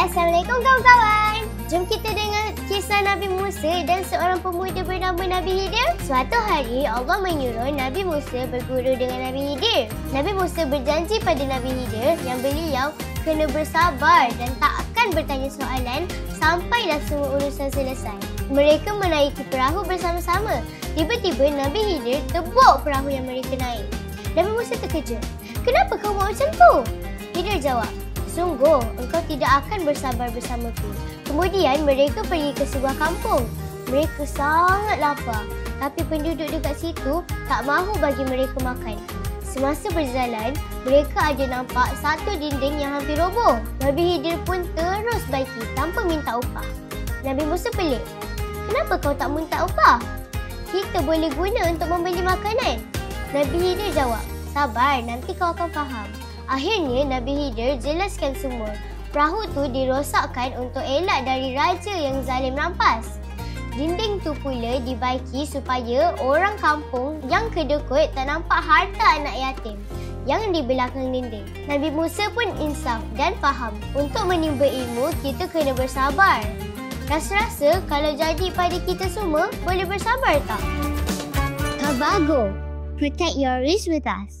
Assalamualaikum kawan-kawan. Jom kita dengar kisah Nabi Musa dan seorang pemuda bernama Nabi Khidir. Suatu hari Allah menyuruh Nabi Musa berguru dengan Nabi Khidir. Nabi Musa berjanji pada Nabi Khidir yang beliau kena bersabar dan tak akan bertanya soalan sampailah semua urusan selesai. Mereka menaiki perahu bersama-sama. Tiba-tiba Nabi Khidir tebuk perahu yang mereka naik. Nabi Musa terkejut. Kenapa kau buat macam tu? Khidir jawab, sungguh engkau tidak akan bersabar bersamaku. Kemudian mereka pergi ke sebuah kampung. Mereka sangat lapar, tapi penduduk dekat situ tak mahu bagi mereka makan. Semasa berjalan, mereka ada nampak satu dinding yang hampir roboh. Nabi Khidir pun terus baiki tanpa minta upah. Nabi Musa pelik. Kenapa kau tak minta upah? Kita boleh guna untuk membeli makanan. Nabi Khidir jawab, sabar, nanti kau akan faham. Akhirnya Nabi Khidir jelaskan semua. Perahu tu dirosakkan untuk elak dari raja yang zalim rampas. Dinding tu pula dibaiki supaya orang kampung yang kedekut tak nampak harta anak yatim yang di belakang dinding. Nabi Musa pun insaf dan faham. Untuk menimba ilmu, kita kena bersabar. Rasa-rasa kalau jadi pada kita semua, boleh bersabar tak? Kabago. Protect your risk with us.